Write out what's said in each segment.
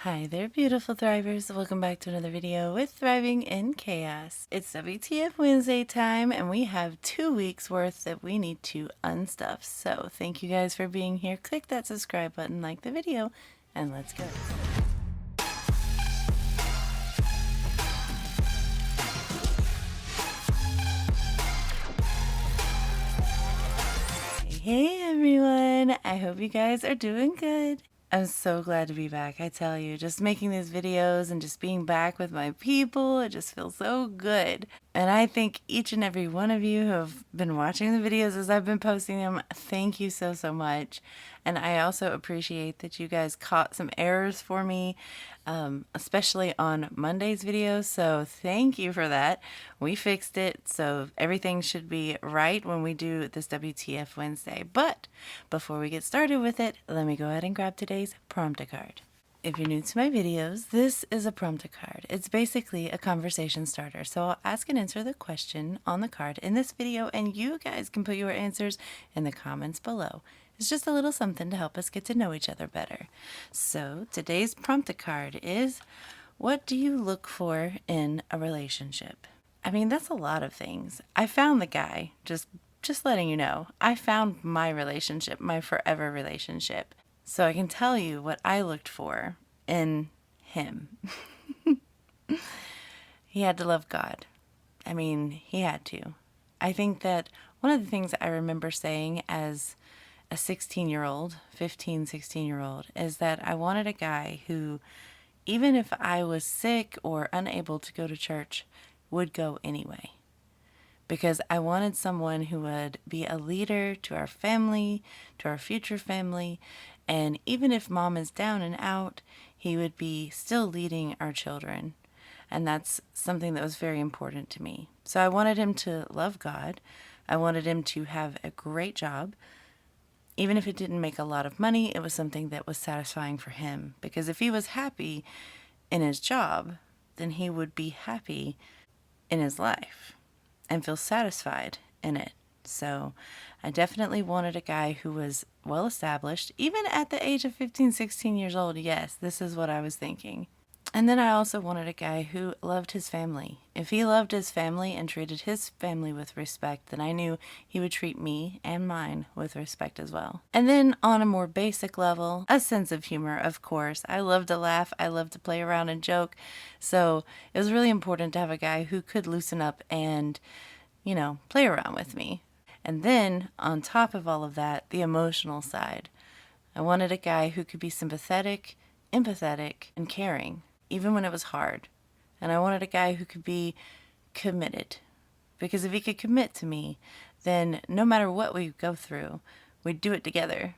Hi there, beautiful thrivers. Welcome back to another video with Thriving in Chaos. It's WTF Wednesday time, and we have 2 weeks worth that we need to unstuff. So thank you guys for being here. Click that subscribe button, like the video, and let's go. Hey everyone, I hope you guys are doing good. I'm so glad to be back, I tell you. Just making these videos and just being back with my people, it just feels so good. And I thank each and every one of you who have been watching the videos as I've been posting them. Thank you so, so much. And I also appreciate that you guys caught some errors for me, especially on Monday's video. So thank you for that. We fixed it, so everything should be right when we do this WTF Wednesday. But before we get started with it, let me go ahead and grab today's prompt card. If you're new to my videos, this is a prompt card. It's basically a conversation starter. So I'll ask and answer the question on the card in this video, and you guys can put your answers in the comments below. It's just a little something to help us get to know each other better. So today's prompt card is, what do you look for in a relationship? I mean, that's a lot of things. I found the guy, just letting you know. I found my relationship, my forever relationship. So I can tell you what I looked for in him. He had to love God. I mean, he had to. I think that one of the things I remember saying as a 16-year-old, 15, 16-year-old, is that I wanted a guy who, even if I was sick or unable to go to church, would go anyway. Because I wanted someone who would be a leader to our family, to our future family, and even if mom is down and out, he would be still leading our children. And that's something that was very important to me. So I wanted him to love God. I wanted him to have a great job. Even if it didn't make a lot of money, it was something that was satisfying for him. Because if he was happy in his job, then he would be happy in his life and feel satisfied in it. So I definitely wanted a guy who was well established, even at the age of 15, 16 years old. Yes, this is what I was thinking. And then I also wanted a guy who loved his family. If he loved his family and treated his family with respect, then I knew he would treat me and mine with respect as well. And then on a more basic level, a sense of humor, of course. I love to laugh. I love to play around and joke. So it was really important to have a guy who could loosen up and, play around with me. And then on top of all of that, the emotional side. I wanted a guy who could be sympathetic, empathetic, and caring, even when it was hard. And I wanted a guy who could be committed. Because if he could commit to me, then no matter what we go through, we'd do it together.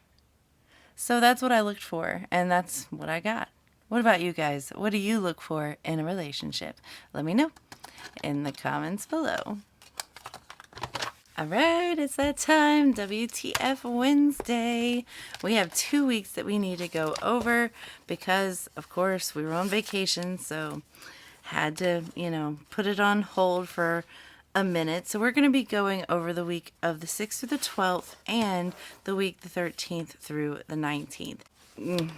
So that's what I looked for, and that's what I got. What about you guys? What do you look for in a relationship? Let me know in the comments below. All right, it's that time, WTF Wednesday. We have 2 weeks that we need to go over because, of course, we were on vacation, so had to, put it on hold for a minute. So we're going to be going over the week of the 6th through the 12th and the week the 13th through the 19th.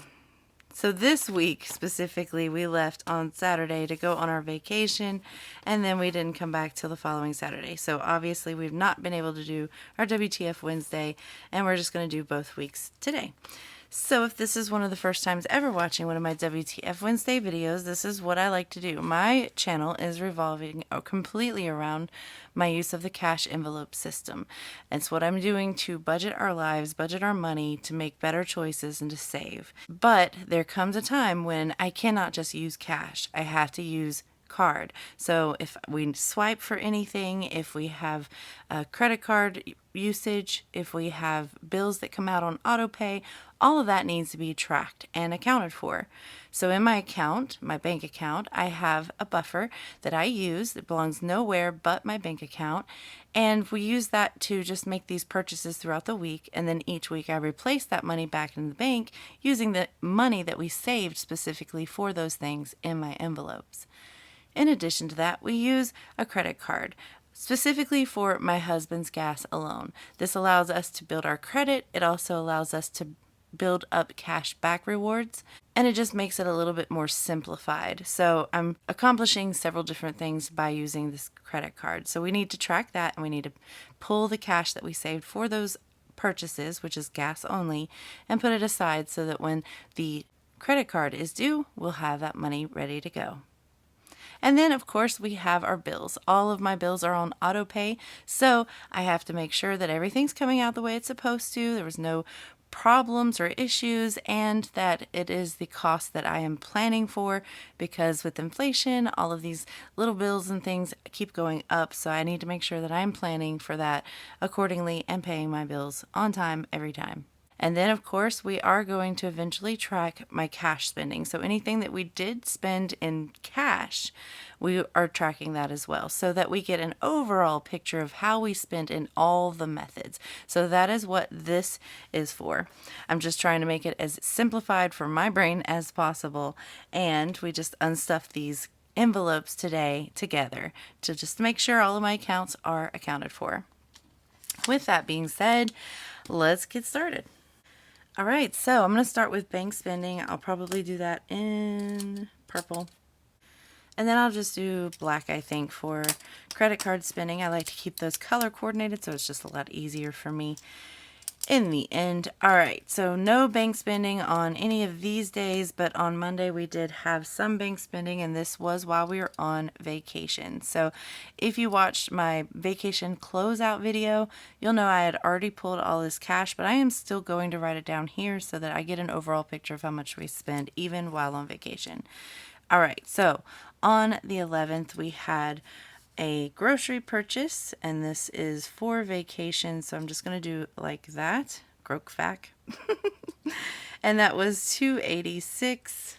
So this week specifically, we left on Saturday to go on our vacation, and then we didn't come back till the following Saturday. So obviously we've not been able to do our WTF Wednesday, and we're just going to do both weeks today. So if this is one of the first times ever watching one of my WTF Wednesday videos, this is what I like to do. My channel is revolving completely around my use of the cash envelope system. It's what I'm doing to budget our lives, budget our money, to make better choices and to save. But there comes a time when I cannot just use cash. I have to use card. So if we swipe for anything, if we have a credit card usage, if we have bills that come out on auto pay, all of that needs to be tracked and accounted for. So in my account, my bank account, I have a buffer that I use that belongs nowhere but my bank account. And we use that to just make these purchases throughout the week. And then each week I replace that money back in the bank using the money that we saved specifically for those things in my envelopes. In addition to that, we use a credit card, specifically for my husband's gas alone. This allows us to build our credit. It also allows us to build up cash back rewards, and it just makes it a little bit more simplified. So I'm accomplishing several different things by using this credit card. So we need to track that, and we need to pull the cash that we saved for those purchases, which is gas only, and put it aside so that when the credit card is due, we'll have that money ready to go. And then, of course, we have our bills. All of my bills are on auto pay, so I have to make sure that everything's coming out the way it's supposed to. There was no problems or issues, and that it is the cost that I am planning for, because with inflation, all of these little bills and things keep going up. So I need to make sure that I'm planning for that accordingly and paying my bills on time every time. And then, of course, we are going to eventually track my cash spending. So anything that we did spend in cash, we are tracking that as well, so that we get an overall picture of how we spent in all the methods. So that is what this is for. I'm just trying to make it as simplified for my brain as possible. And we just unstuffed these envelopes today together to just make sure all of my accounts are accounted for. With that being said, let's get started. All right, so I'm going to start with bank spending. I'll probably do that in purple. And then I'll just do black, I think, for credit card spending. I like to keep those color coordinated, so it's just a lot easier for me in the end. All right, so no bank spending on any of these days, but on Monday we did have some bank spending, and this was while we were on vacation. So if you watched my vacation closeout video, you'll know I had already pulled all this cash, but I am still going to write it down here so that I get an overall picture of how much we spend even while on vacation. All right, so on the 11th we had a grocery purchase, and this is for vacation, so I'm just going to do like that, grokvac. And that was $2.86.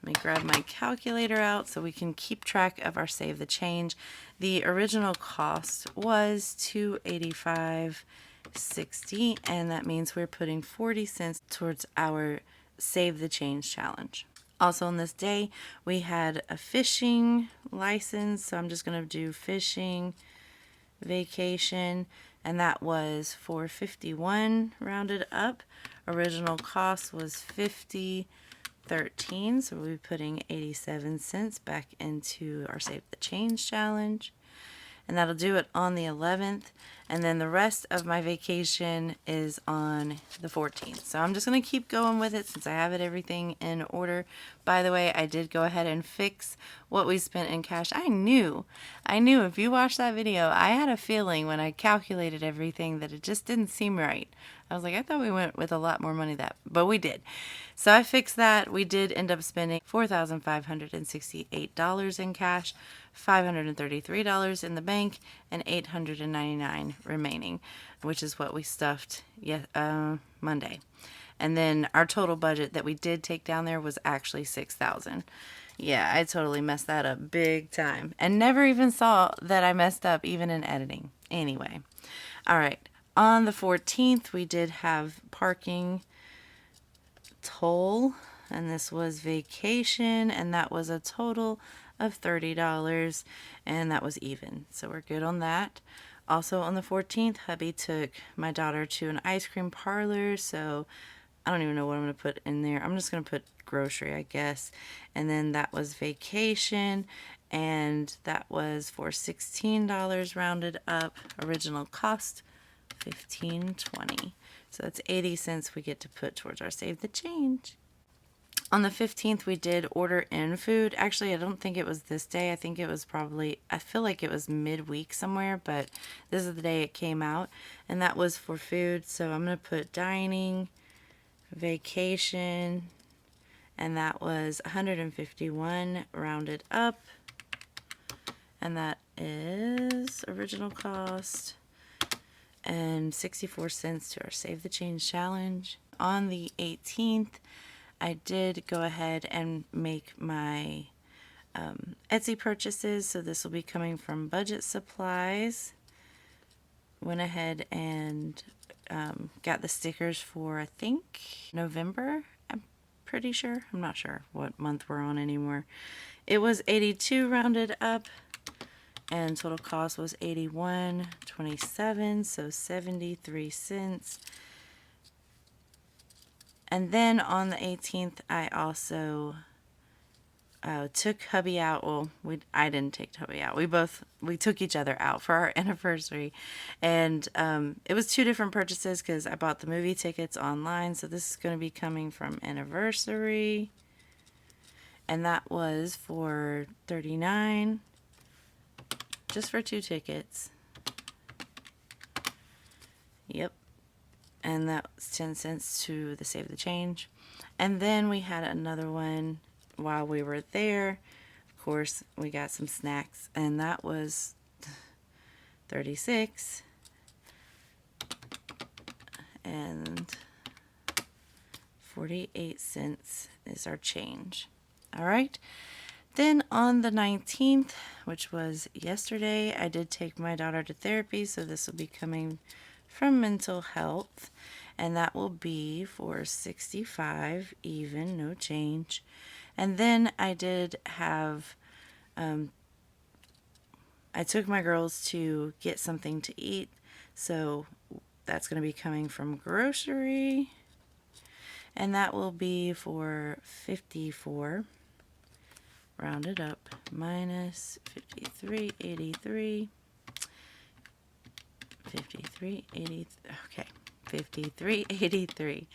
Let me grab my calculator out so we can keep track of our save the change. The original cost was $285.60, and that means we're putting 40 cents towards our save the change challenge. Also on this day, we had a fishing license, so I'm just going to do fishing vacation, and that was $4.51 rounded up. Original cost was $50.13, so we'll be putting 87 cents back into our Save the Change challenge. And that'll do it on the 11th. And then the rest of my vacation is on the 14th. So I'm just going to keep going with it since I have everything in order. By the way, I did go ahead and fix what we spent in cash. I knew if you watched that video, I had a feeling when I calculated everything that it just didn't seem right. I was like, I thought we went with a lot more money but we did. So I fixed that. We did end up spending $4,568 in cash, $533 in the bank, and $899 remaining, which is what we stuffed Monday. And then our total budget that we did take down there was actually $6,000. Yeah, I totally messed that up big time and never even saw that I messed up even in editing. Anyway, all right. On the 14th, we did have parking toll, and this was vacation, and that was a total of $30, and that was even. So we're good on that. Also on the 14th, hubby took my daughter to an ice cream parlor, so I don't even know what I'm going to put in there. I'm just going to put grocery, I guess. And then that was vacation, and that was for $16 rounded up. Original cost $15.20. So that's 80 cents we get to put towards our Save the Change. On the 15th, we did order in food. Actually, I don't think it was this day. I think it was I feel like it was midweek somewhere, but this is the day it came out. And that was for food. So I'm going to put dining, vacation, and that was $151 rounded up. And that is original cost and 64 cents to our Save the Change challenge. On the 18th, I did go ahead and make my Etsy purchases, so this will be coming from Budget Supplies. Went ahead and got the stickers for, I think, November. I'm pretty sure. I'm not sure what month we're on anymore. It was $82 rounded up, and total cost was $81.27, so 73 cents. And then on the 18th, I also took hubby out. Well, I didn't take hubby out. We took each other out for our anniversary. And it was 2 different purchases because I bought the movie tickets online. So this is going to be coming from anniversary. And that was for $39 just for 2 tickets. Yep. And that was 10 cents to the Save the Change. And then we had another one while we were there. Of course, we got some snacks, and that was 36 and 48 cents is our change. All right. Then on the 19th, which was yesterday, I did take my daughter to therapy, so this will be coming from mental health, and that will be for 65 even, no change. And then I did have I took my girls to get something to eat, so that's going to be coming from grocery, and that will be for 54 rounded up minus 53.83. 53.80. Okay, 53.83.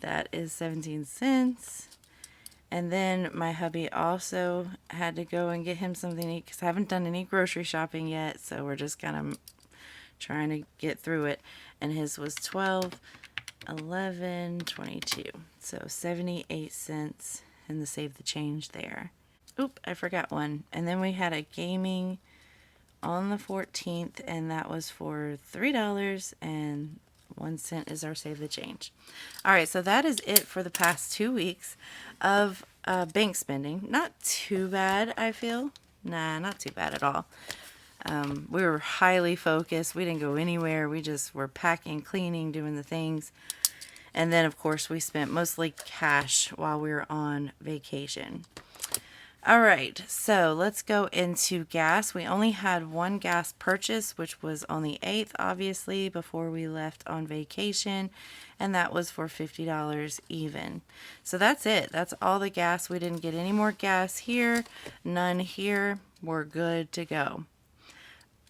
That is 17 cents. And then my hubby also had to go and get him something to eat because I haven't done any grocery shopping yet, so we're just kind of trying to get through it. And his was 12, 11, 22. So 78 cents in the Save the Change there. Oop, I forgot one. And then we had a gaming on the 14th, and that was for $3.01 is our Save the Change. All right, so that is it for the past 2 weeks of bank spending. Not too bad, I feel. Nah, not too bad at all. We were highly focused. We didn't go anywhere. We just were packing, cleaning, doing the things. And then, of course, we spent mostly cash while we were on vacation. All right, so let's go into gas. We only had one gas purchase, which was on the 8th, obviously, before we left on vacation, and that was for $50 even. So that's it. That's all the gas. We didn't get any more gas here, none here. We're good to go.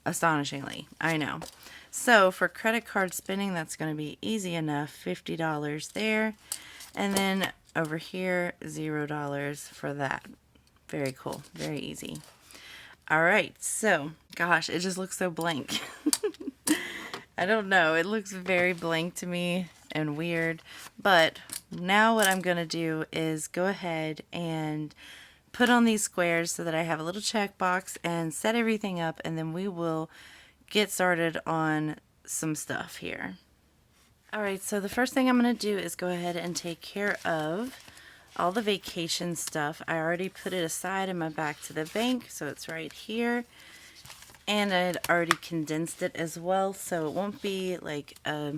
Astonishingly, I know. So for credit card spending, that's going to be easy enough, $50 there. And then over here, $0 for that. Very cool. Very easy. All right. So, gosh, it just looks so blank. I don't know. It looks very blank to me and weird. But now what I'm going to do is go ahead and put on these squares so that I have a little checkbox and set everything up. And then we will get started on some stuff here. All right. So the first thing I'm going to do is go ahead and take care of all the vacation stuff. I already put it aside in my back to the bank, so it's right here. And I'd already condensed it as well, so it won't be like a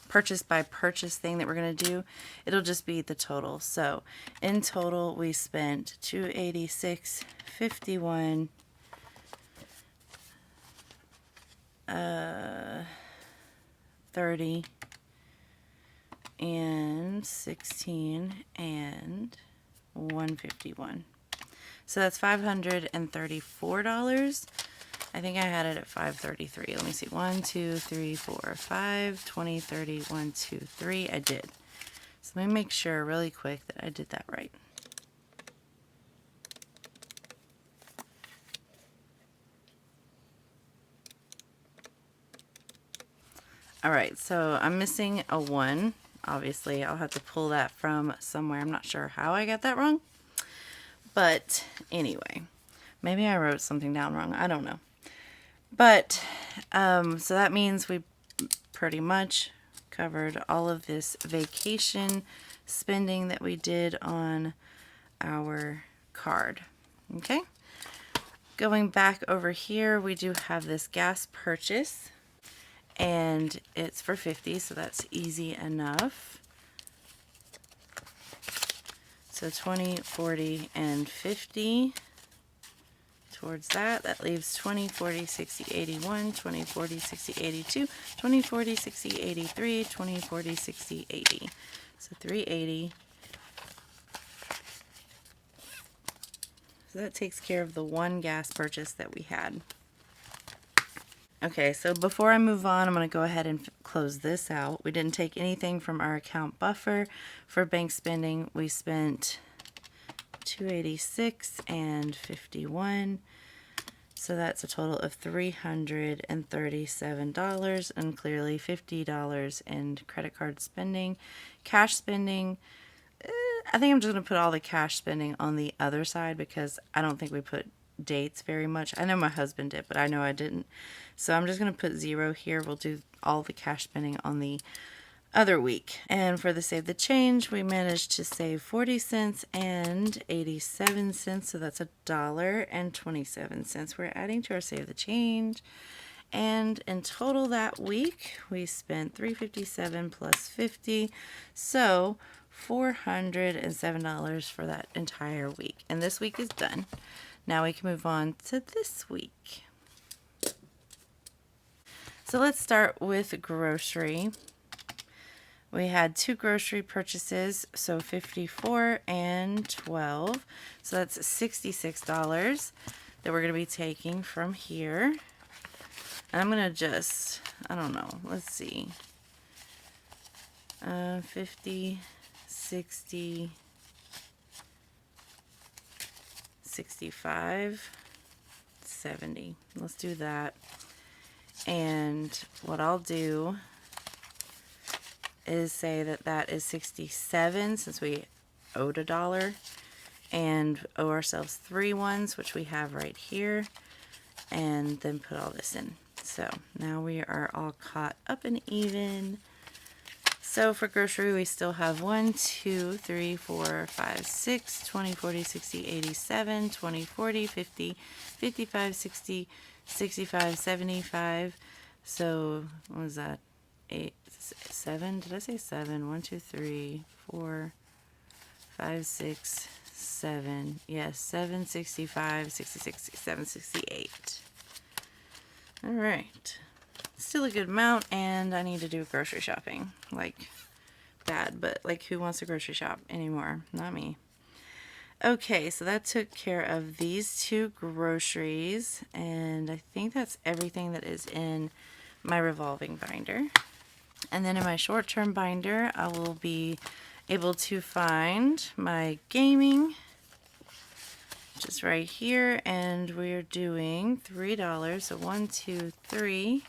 purchase by purchase thing that we're going to do. It'll just be the total. So in total, we spent $286.51, 30, and 16 and 151. So that's $534. I think I had it at 533. Let me see. 1, 2, 3, 4, 5, 20, 30, 1, 2, 3. I did. So let me make sure really quick that I did that right. All right, so I'm missing a 1. Obviously, I'll have to pull that from somewhere. I'm not sure how I got that wrong. But anyway, maybe I wrote something down wrong. I don't know. But, so that means we pretty much covered all of this vacation spending that we did on our card. Okay? Going back over here, we do have this gas purchase. And it's for 50, so that's easy enough. So 20, 40, and 50 towards that. That leaves 20, 40, 60, 81, 20, 40, 60, 82, 20, 40, 60, 83, 20, 40, 60, 80. So $3.80. So that takes care of the one gas purchase that we had. Okay, so before I move on, I'm going to go ahead and close this out. We didn't take anything from our account buffer. For bank spending, we spent $286 and $51. So that's a total of $337, and clearly $50 in credit card spending. Cash spending, I think I'm just going to put all the cash spending on the other side because I don't think we put dates very much. I know my husband did, but I know I didn't. So I'm just going to put 0 here. We'll do all the cash spending on the other week. And for the Save the Change, we managed to save 40 cents and 87 cents. So that's $1.27 we're adding to our Save the Change. And in total that week, we spent $357 plus 50. So $407 for that entire week. And this week is done. Now we can move on to this week. So let's start with grocery. We had 2 grocery purchases, so $54 and $12. So that's $66 that we're going to be taking from here. And I'm going to just, I don't know, let's see. 50, 60, 65, 70. Let's do that. And what I'll do is say that that is 67 since we owed $1, and owe ourselves 3 ones, which we have right here, and then put all this in. So now we are all caught up and even. So for grocery, we still have 1, 2, 3, 4, 5, 6, 20, 40, 60, 87, 20, 40, 50, 55, 60, 65, 75. So what was that? 8, 7? Did I say 7? 1, 2, 3, 4, 5, 6, 7. Yes, 7, 65, 66, 67, 68. All right. Still a good amount, and I need to do grocery shopping. Like, bad, but like, who wants to grocery shop anymore? Not me. Okay, so that took care of these 2 groceries, and I think that's everything that is in my revolving binder. And then in my short-term binder, I will be able to find my gaming, which is right here, and we're doing $3. So 1, 2, 3.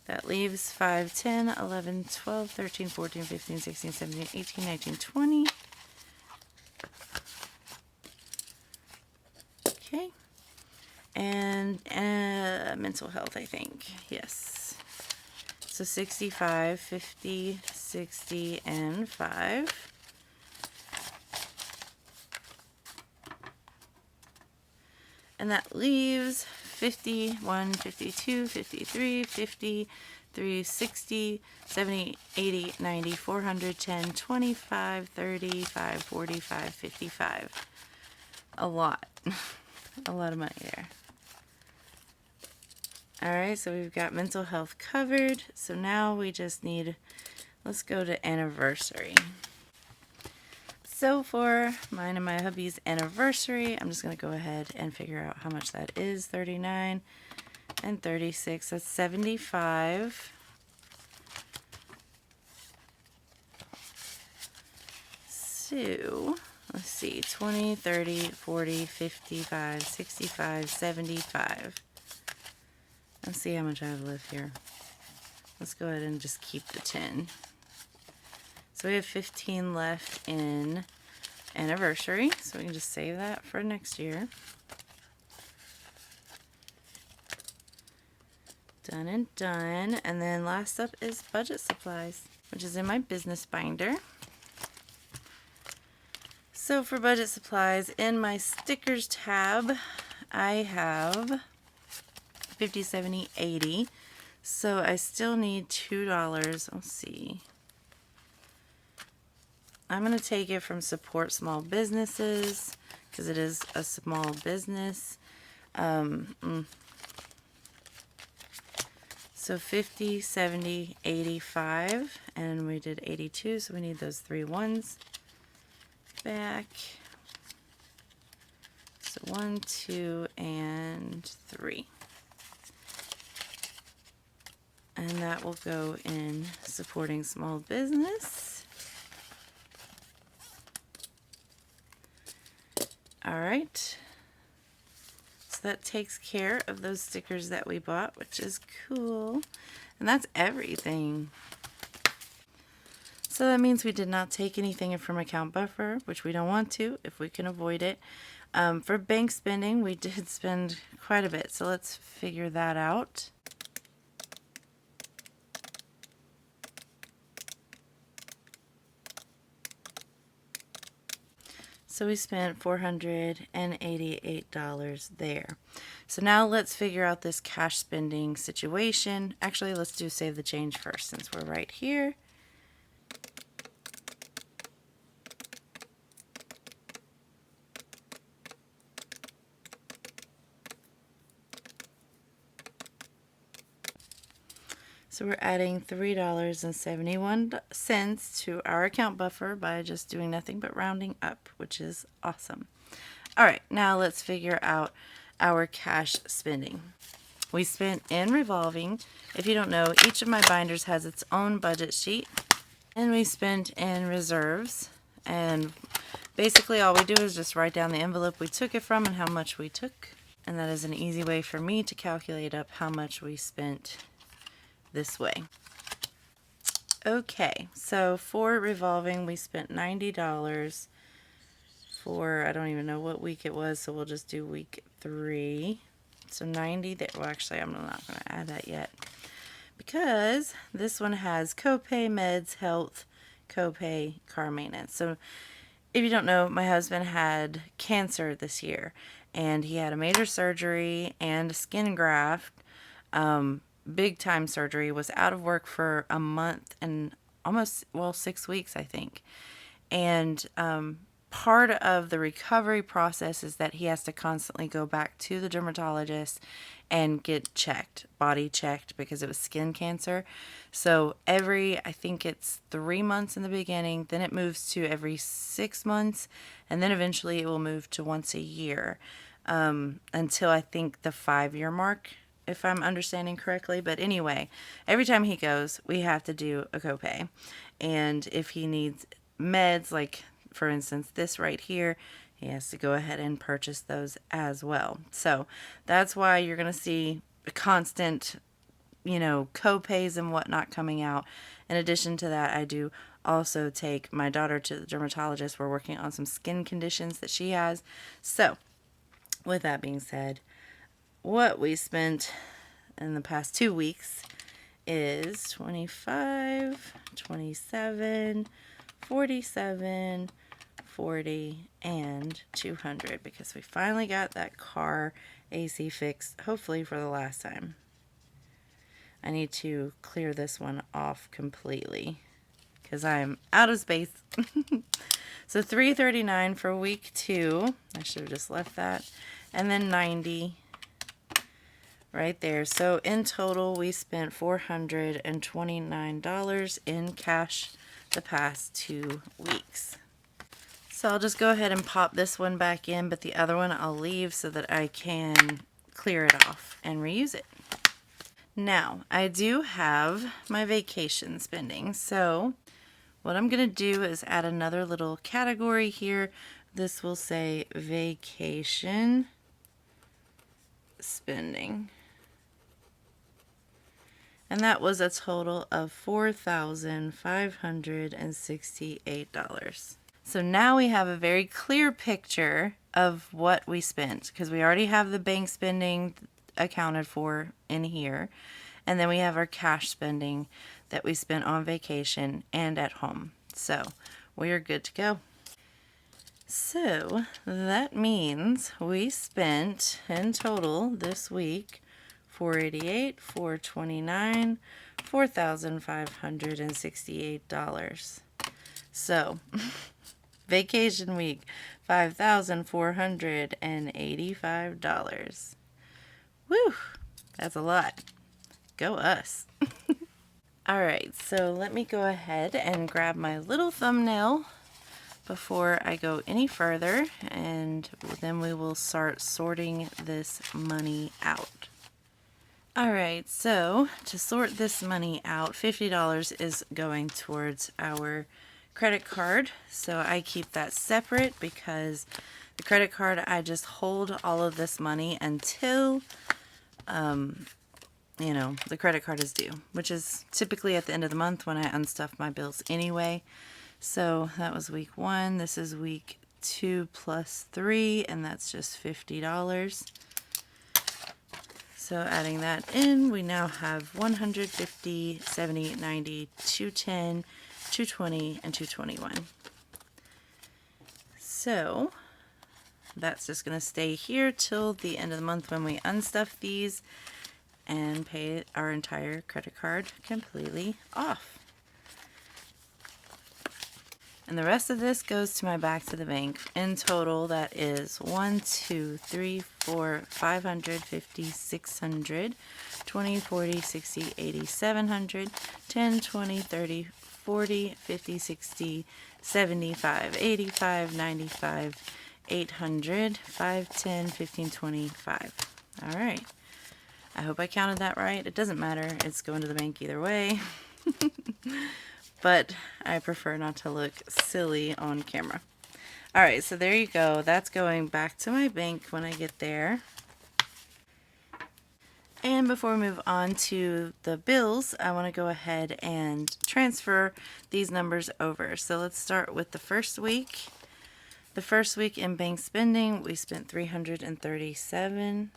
That leaves 5, 10, 11, 12, 13, 14, 15, 16, 17, 18, 19, 20. Okay. And mental health, I think. Yes. So 65, 50, 60, and 5. And that leaves 51, 52, 53, 50, 360, 70, 80, 90, 410, 25, 35, 45, 55. A lot. A lot of money there. Alright, so we've got mental health covered. So now we just need, let's go to anniversary. So for mine and my hubby's anniversary, I'm just going to go ahead and figure out how much that is. 39 and 36, that's 75. So, let's see, 20, 30, 40, 55, 65, 75. Let's see how much I have left here. Let's go ahead and just keep the 10. So we have 15 left in anniversary, so we can just save that for next year. Done and done. And then last up is budget supplies, which is in my business binder. So for budget supplies, in my stickers tab, I have 50, 70, 80. So I still need $2. Let's see. I'm going to take it from support small businesses because it is a So So 50, 70, 85, and we did 82, so we need those 3 ones back. So 1, 2, and 3. And that will go in supporting small business. All right. So that takes care of those stickers that we bought, which is cool. And that's everything. So that means we did not take anything from account buffer, which we don't want to if we can avoid it. For bank spending, we did spend quite a bit, so let's figure that out. So we spent $488 there. So now let's figure out this cash spending situation. Actually, let's do save the change first since we're right here. So we're adding $3.71 to our account buffer by just doing nothing but rounding up, which is awesome. All right, now let's figure out our cash spending. We spent in revolving. If you don't know, each of my binders has its own budget sheet. And we spent in reserves. And basically all we do is just write down the envelope we took it from and how much we took. And that is an easy way for me to calculate up how much we spent this way. Okay, so for revolving, we spent $90 for, I don't even know what week it was, so we'll just do week 3. So 90 there. Well, actually, I'm not going to add that yet because this one has copay, meds, health, copay, car maintenance. So if you don't know, my husband had cancer this year, and he had a major surgery and a skin graft. Big time surgery, was out of work for a month and almost, well, 6 weeks, I think. And part of the recovery process is that he has to constantly go back to the dermatologist and get checked, body checked, because it was skin cancer. So I think it's 3 months in the beginning, then it moves to every 6 months, and then eventually it will move to once a year, until I think the 5-year mark, if I'm understanding correctly. But anyway, every time he goes, we have to do a copay. And if he needs meds, like for instance this right here, he has to go ahead and purchase those as well. So that's why you're going to see constant, copays and whatnot coming out. In addition to that, I do also take my daughter to the dermatologist. We're working on some skin conditions that she has. So with that being said, what we spent in the past 2 weeks is 25, 27, 47, 40, and 200, because we finally got that car AC fixed, hopefully for the last time. I need to clear this one off completely because I'm out of space. So $339 for week 2. I should have just left that. And then 90 right there. So in total, we spent $429 in cash the past 2 weeks. So I'll just go ahead and pop this one back in, but the other one I'll leave so that I can clear it off and reuse it. Now, I do have my vacation spending. So what I'm going to do is add another little category here. This will say vacation spending. And that was a total of $4,568. So now we have a very clear picture of what we spent, because we already have the bank spending accounted for in here. And then we have our cash spending that we spent on vacation and at home. So we are good to go. So that means we spent in total this week $488, $429, $4,568. So vacation week, $5,485. Woo, that's a lot. Go us. All right, so let me go ahead and grab my little thumbnail before I go any further, and then we will start sorting this money out. All right, so to sort this money out, $50 is going towards our credit card. So I keep that separate because the credit card, I just hold all of this money until, you know, the credit card is due, which is typically at the end of the month when I unstuff my bills anyway. So that was week 1. This is week 2 plus 3, and that's just $50. So adding that in, we now have 150, 70, 90, 210, 220, and 221. So that's just going to stay here till the end of the month when we unstuff these and pay our entire credit card completely off. And the rest of this goes to my back to the bank. In total, that is 1, 2, 3, 4, 550, 600, 20, 40, 60, 80, 700, 10, 20, 30, 40, 50, 60, 75, 85, 95, 800, 5, 10, 15, 25. All right. I hope I counted that right. It doesn't matter. It's going to the bank either way. But I prefer not to look silly on camera. All right, so there you go. That's going back to my bank when I get there. And before we move on to the bills, I want to go ahead and transfer these numbers over. So let's start with the first week. The first week in bank spending, we spent $337.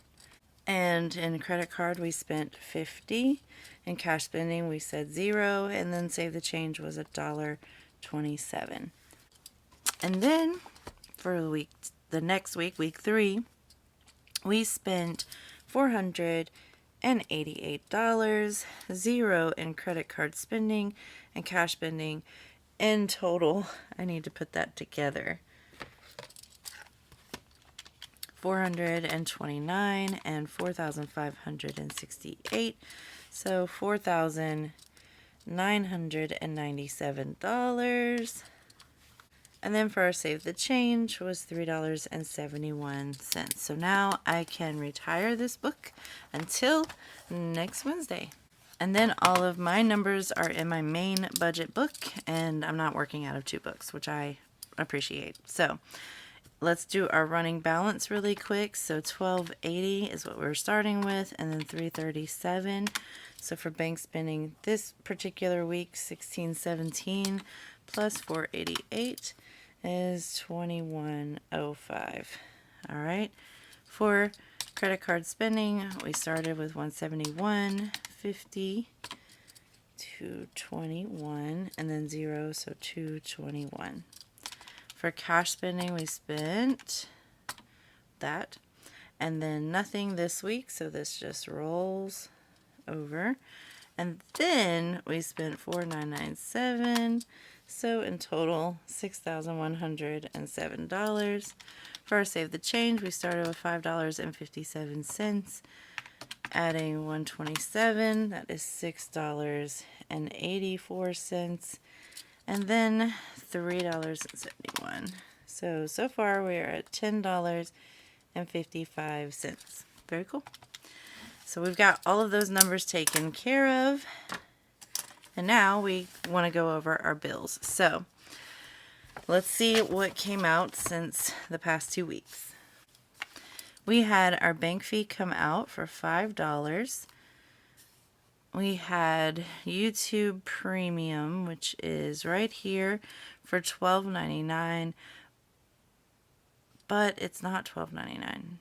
And in credit card, we spent $50. In cash spending, we said $0. And then save the change was $1.27. And then for the next week, week 3, we spent $488, $0 in credit card spending and cash spending. In total, I need to put that together. $429 and $4,568, so $4,997. And then for our save the change was $3.71. So now I can retire this book until next Wednesday. And then all of my numbers are in my main budget book, and I'm not working out of 2 books, which I appreciate. So let's do our running balance really quick. So $12.80 is what we're starting with, and then $337. So for bank spending this particular week, $16.17 plus $488 is $21.05. All right. For credit card spending, we started with $171.50, $221, and then 0, so $221. For cash spending, we spent that, and then nothing this week, so this just rolls over. And then we spent $4,997, so in total $6,107. For our save the change, we started with $5.57, adding $127, that is $6.84. And then $3.71. So far we are at $10.55. Very cool. So we've got all of those numbers taken care of. And now we want to go over our bills. So let's see what came out since the past 2 weeks. We had our bank fee come out for $5. We had YouTube Premium, which is right here for $12.99, but it's not $12.99.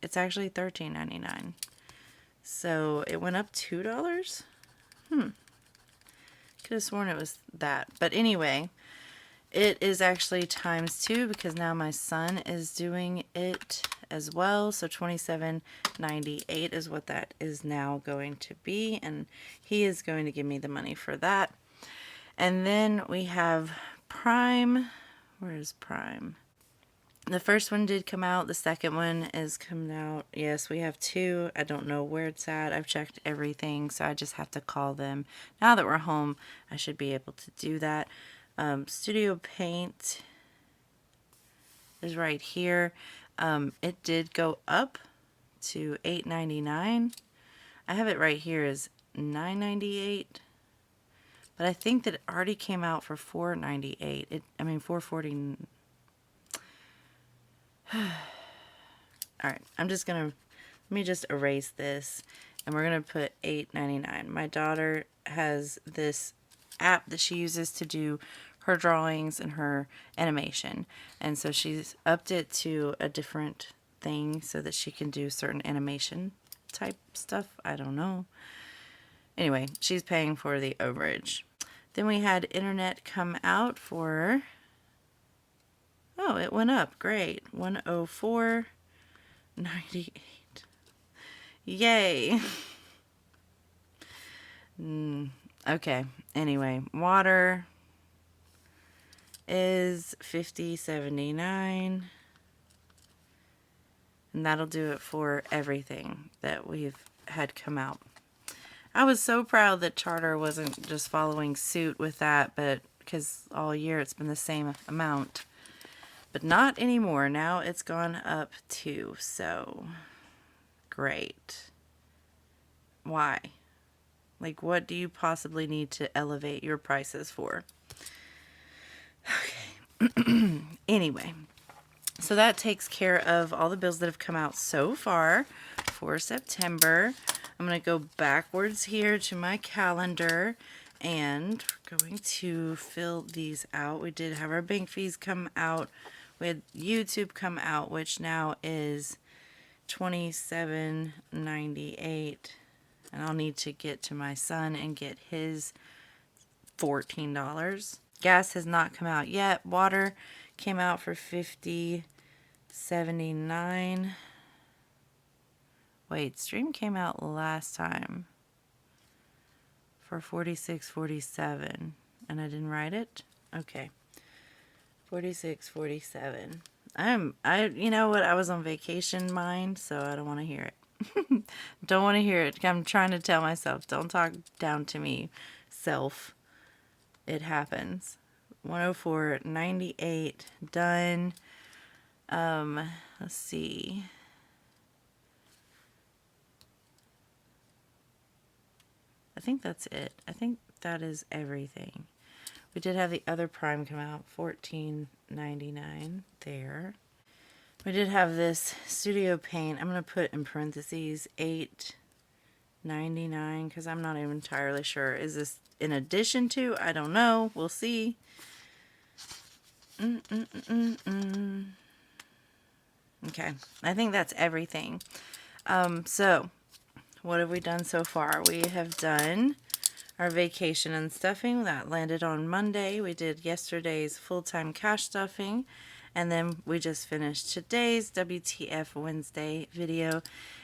It's actually $13.99. So it went up $2? Could have sworn it was that. But anyway, it is actually ×2 because now my son is doing it as well. So $27.98 is what that is now going to be. And he is going to give me the money for that. And then we have Prime. Where is Prime? The first one did come out. The second one is coming out. Yes, we have two. I don't know where it's at. I've checked everything, so I just have to call them. Now that we're home, I should be able to do that. Studio Paint is right here. It did go up to $8.99. I have it right here as $9.98. But I think that it already came out for $4.98. $4.40. All right, let me just erase this, and we're gonna put $8.99. My daughter has this app that she uses to do her drawings and her animation, and so she's upped it to a different thing so that she can do certain animation type stuff. I don't know. Anyway, she's paying for the overage. Then we had internet come out for, oh, it went up. Great. $104.98. Yay. Okay. Anyway, water is $50.79. And that'll do it for everything that we've had come out. I was so proud that Charter wasn't just following suit with that, but because all year it's been the same amount. But not anymore. Now it's gone up too. So, great. Why? Like, what do you possibly need to elevate your prices for? Okay. Anyway, so that takes care of all the bills that have come out so far for September. I'm going to go backwards here to my calendar, and we're going to fill these out. We did have our bank fees come out. We had YouTube come out, which now is $27.98. And I'll need to get to my son and get his $14. Gas has not come out yet. Water came out for $50.79. Wait, Stream came out last time for $46.47, and I didn't write it? Okay. $46.47. You know what? I was on vacation mind, so I don't want to hear it. Don't want to hear it. I'm trying to tell myself, don't talk down to me, self. It happens. $104.98 done. Let's see. I think that's it. I think that is everything. We did have the other Prime come out, $14.99 there. We did have this Studio Paint. I'm going to put in parentheses $8.99 because I'm not even entirely sure. Is this in addition to? I don't know. We'll see. Okay. I think that's everything. So, what have we done so far? We have done our vacation and stuffing. That landed on Monday. We did yesterday's full-time cash stuffing. And then we just finished today's WTF Wednesday video.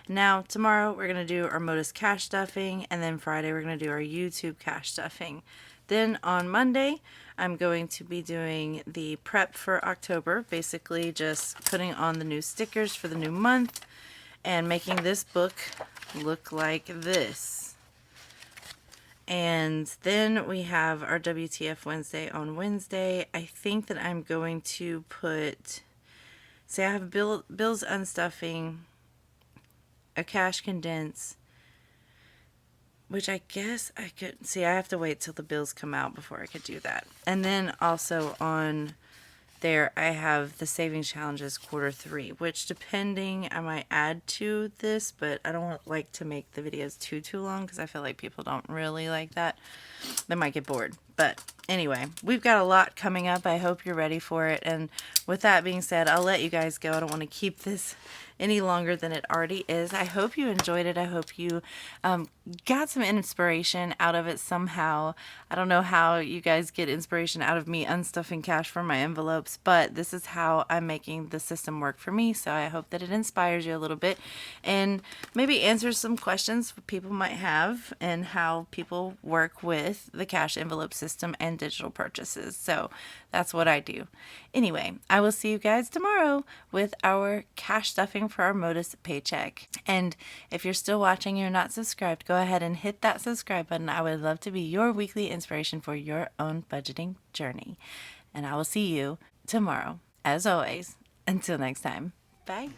Now, tomorrow we're going to do our Modus cash stuffing. And then Friday we're going to do our YouTube cash stuffing. Then on Monday, I'm going to be doing the prep for October. Basically just putting on the new stickers for the new month. And making this book look like this. And then we have our WTF Wednesday on Wednesday. I think that I'm going to put, say I have bills unstuffing, a cash condense, which I guess I could, see I have to wait till the bills come out before I could do that. And then also on there I have the savings challenges Q3, which depending I might add to this, but I don't like to make the videos too long because I feel like people don't really like that. They might get bored. But anyway, we've got a lot coming up. I hope you're ready for it. And with that being said, I'll let you guys go. I don't want to keep this any longer than it already is. I hope you enjoyed it. I hope you got some inspiration out of it somehow. I don't know how you guys get inspiration out of me unstuffing cash from my envelopes, but this is how I'm making the system work for me. So I hope that it inspires you a little bit and maybe answers some questions people might have and how people work with the cash envelope system system and digital purchases. So that's what I do. Anyway, I will see you guys tomorrow with our cash stuffing for our Modus paycheck. And if you're still watching and you're not subscribed, go ahead and hit that subscribe button. I would love to be your weekly inspiration for your own budgeting journey. And I will see you tomorrow, as always. Until next time, bye.